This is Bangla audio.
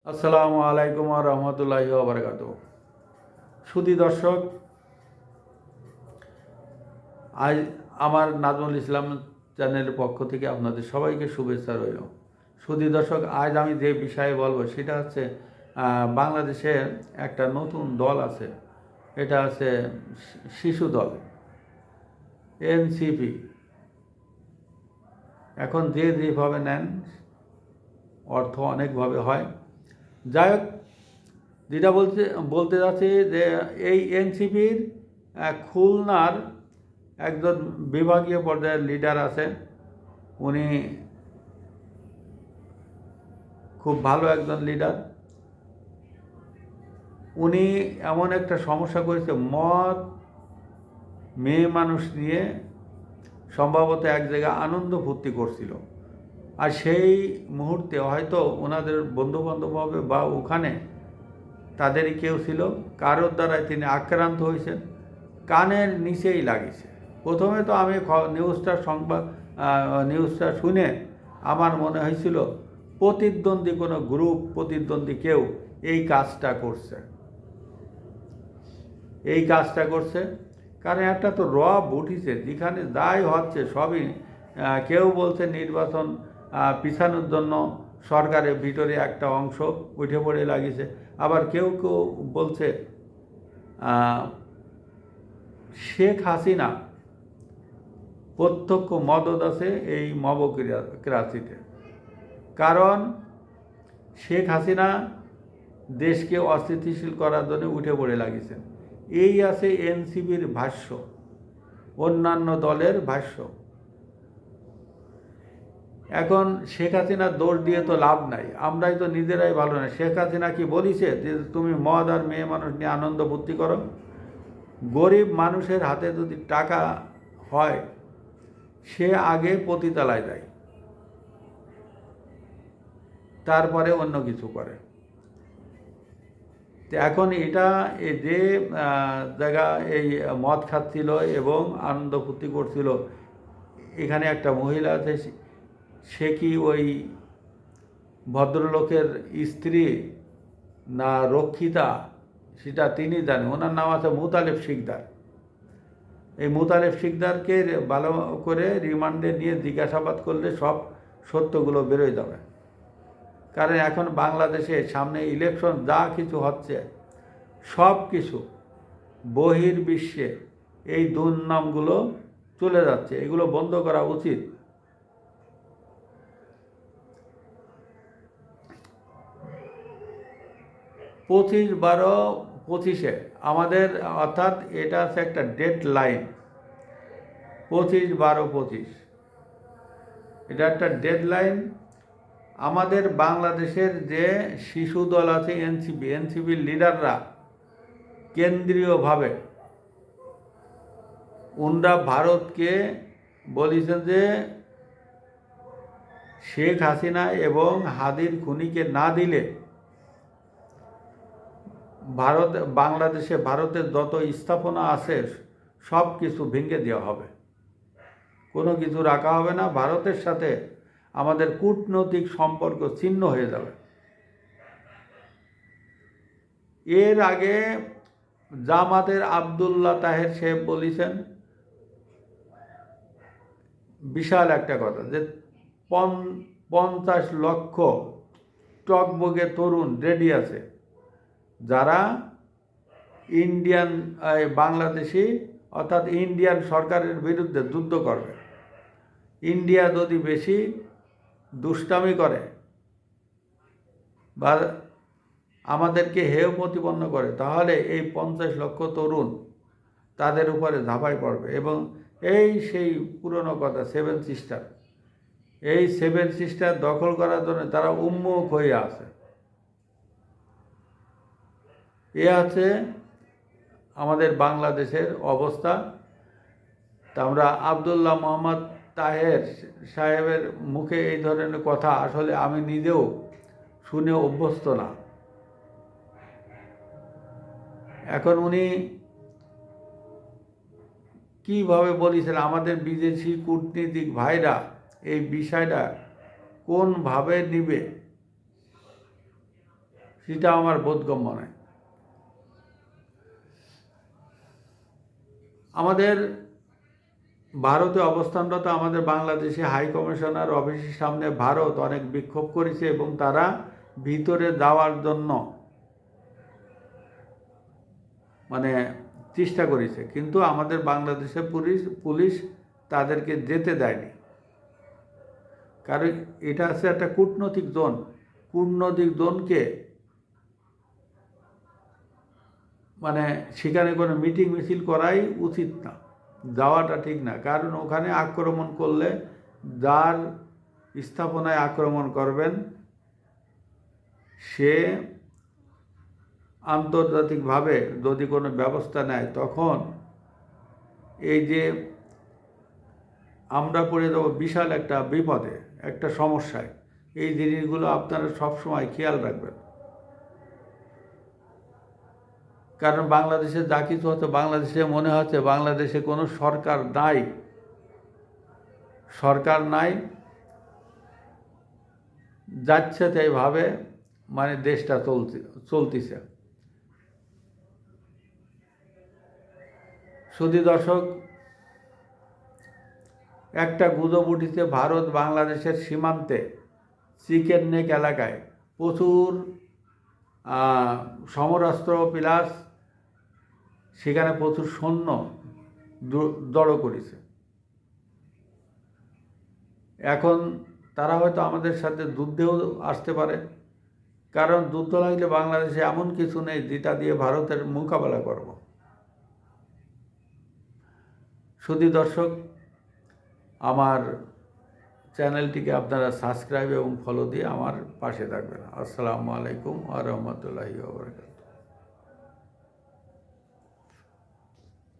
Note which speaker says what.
Speaker 1: আসসালামু আলাইকুম ওয়া রাহমাতুল্লাহি ওয়া বারাকাতুহু। সুধী দর্শক, আজ আমার নাজমুল ইসলাম চ্যানেলের পক্ষ থেকে আপনাদের সবাইকে শুভেচ্ছা রইল। সুধী দর্শক, আজ আমি যে বিষয়ে বলবো সেটা হচ্ছে বাংলাদেশে একটা নতুন দল আছে। এটা আছে শিশু দল, এনসিপি। এখন যে যেভাবে নেন, অর্থ অনেকভাবে হয়। যাই হোক, যেটা বলতে যাচ্ছি যে এই এনসিপির খুলনার একজন বিভাগীয় পর্যায়ের লিডার আছেন। উনি খুব ভালো একজন লিডার। উনি এমন একটা সমস্যা করেছে, মদ মেয়ে মানুষ নিয়ে সম্ভবত এক জায়গায় আনন্দ ফুর্তি করছিল। আর সেই মুহূর্তে হয়তো ওনাদের বন্ধুবান্ধব হবে বা ওখানে তাদেরই কেউ ছিল, কারোর দ্বারাই তিনি আক্রান্ত হয়েছেন। কানের নিচেই লাগিয়েছে। প্রথমে তো আমি নিউজটা শুনে আমার মনে হয়েছিল প্রতিদ্বন্দ্বী কোনো গ্রুপ, প্রতিদ্বন্দ্বী কেউ এই কাজটা করছে। কারণ একটা তো উঠিছে, যেখানে যাই হচ্ছে সবই কেউ বলছে নির্বাচন পিছানোর জন্য সরকারের ভিতরে একটা অংশ উঠে পড়ে লাগিয়েছে। আবার কেউ কেউ বলছে শেখ হাসিনা প্রত্যক্ষ মদত আছে এই মবক্রাসিতে। কারণ শেখ হাসিনা দেশকে অস্থিতিশীল করার জন্য উঠে পড়ে লাগিয়েছেন। এই আছে এনসিপির ভাষ্য, অন্যান্য দলের ভাষ্য। এখন শেখ হাসিনার দোষ দিয়ে তো লাভ নাই, আমরাই তো নিজেরাই ভালো না। শেখ হাসিনা কি বলিছে যে তুমি মদ আর মেয়ে মানুষ নিয়ে আনন্দ ফুর্তি করো? গরিব মানুষের হাতে যদি টাকা হয়, সে আগে পতিতালায় যায়, তারপরে অন্য কিছু করে। তো এখন এটা যে জায়গা এই মদ খাচ্ছিল এবং আনন্দ ফুর্তি করছিল, এখানে একটা মহিলা আছে, সে কি ওই ভদ্রলোকের স্ত্রী না রক্ষিতা সেটা তিনি জানেন। ওনার নাম আছে মুতালেব শিকদার। এই মুতালেব শিকদারকে ভালো করে রিমান্ডে নিয়ে জিজ্ঞাসাবাদ করলে সব সত্যগুলো বেরোয় যাবে। কারণ এখন বাংলাদেশে সামনে ইলেকশন যা কিছু হচ্ছে, সব কিছু বহির্বিশ্বে এই দুর্নামগুলো চলে যাচ্ছে। এগুলো বন্ধ করা উচিত। 25/12/25 আমাদের, অর্থাৎ এটা আছে একটা ডেড লাইন। 25/12/25 এটা একটা ডেড লাইন। আমাদের বাংলাদেশের যে শিশু দল আছে এনসিপির লিডাররা কেন্দ্রীয়ভাবে উনরা ভারতকে বলেছেন যে শেখ হাসিনা এবং হাদির খুনিকে না দিলে ভারতের যত স্থাপনা আছে সব কিছু ভেঙে দেওয়া হবে, কোনো কিছু রাখা হবে না। ভারতের সাথে আমাদের কূটনৈতিক সম্পর্ক ছিন্ন হয়ে যাবে। এর আগে জামাতের আবদুল্লাহ তাহের সাহেব বলেছেন বিশাল একটা কথা, যে 50 লক্ষ টকবগে তরুণ রেডি আছে, যারা বাংলাদেশি অর্থাৎ ইন্ডিয়ান সরকারের বিরুদ্ধে যুদ্ধ করবে। ইন্ডিয়া যদি বেশি দুষ্টামি করে বা আমাদেরকে হেয় প্রতিপন্ন করে, তাহলে এই 50 লক্ষ তরুণ তাদের উপরে ঝাঁপাই পড়বে। এবং সেই পুরনো কথা 7 সিস্টার, এই 7 সিস্টার দখল করার জন্য তারা উন্মুখ হয়ে আছে। এ আছে আমাদের বাংলাদেশের অবস্থা। তা আমরা আবদুল্লাহ মোহাম্মদ তাহের সাহেবের মুখে এই ধরনের কথা আসলে আমি নিজেও শুনে অভ্যস্ত না। এখন উনি কীভাবে বলেছেন, আমাদের বিদেশি কূটনীতিক ভাইরা এই বিষয়টা কোনভাবে নিবে, সেটা আমার বোধগম্য নয়। আমাদের ভারতে অবস্থানরত আমাদের বাংলাদেশি হাই কমিশনার অফিসের সামনে ভারত অনেক বিক্ষোভ করেছে এবং তারা ভিতরে যাওয়ার জন্য মানে চেষ্টা করেছে, কিন্তু আমাদের বাংলাদেশের পুলিশ তাদেরকে যেতে দেয়নি। কারণ এটা আছে একটা কূটনৈতিক জোন। কূটনৈতিক জোনকে মানে সেখানে কোনো মিটিং মিছিল করাই উচিত না, যাওয়াটা ঠিক না। কারণ ওখানে আক্রমণ করলে যার স্থাপনায় আক্রমণ করবেন সে আন্তর্জাতিকভাবে যদি কোনো ব্যবস্থা নেয়, তখন এই যে আমরা পড়ে যাব বিশাল একটা বিপদে, একটা সমস্যায়। এই জিনিসগুলো আপনারা সবসময় খেয়াল রাখবেন। কারণ বাংলাদেশে যা কিছু হচ্ছে, বাংলাদেশে মনে হচ্ছে বাংলাদেশে কোনো সরকার নাই, যাচ্ছে তাইভাবে মানে দেশটা চলতেছে। সুধী দর্শক, একটা গুজব উঠেছে ভারত বাংলাদেশের সীমান্তে চিকেন নেক এলাকায় প্রচুর সমরাস্ত্র প্লাস সেখানে প্রচুর সৈন্য জড়ো করেছে। এখন তারা হয়তো আমাদের সাথে যুদ্ধেও আসতে পারে, কারণ যুদ্ধ লাগলে বাংলাদেশে এমন কিছু নেই যেটা দিয়ে ভারতের মোকাবেলা করব। সুধী দর্শক, আমার চ্যানেলটিকে আপনারা সাবস্ক্রাইব এবং ফলো দিয়ে আমার পাশে থাকবেন। আসসালামু আলাইকুম ওয়া রাহমাতুল্লাহি ওয়া বারাকাতুহু।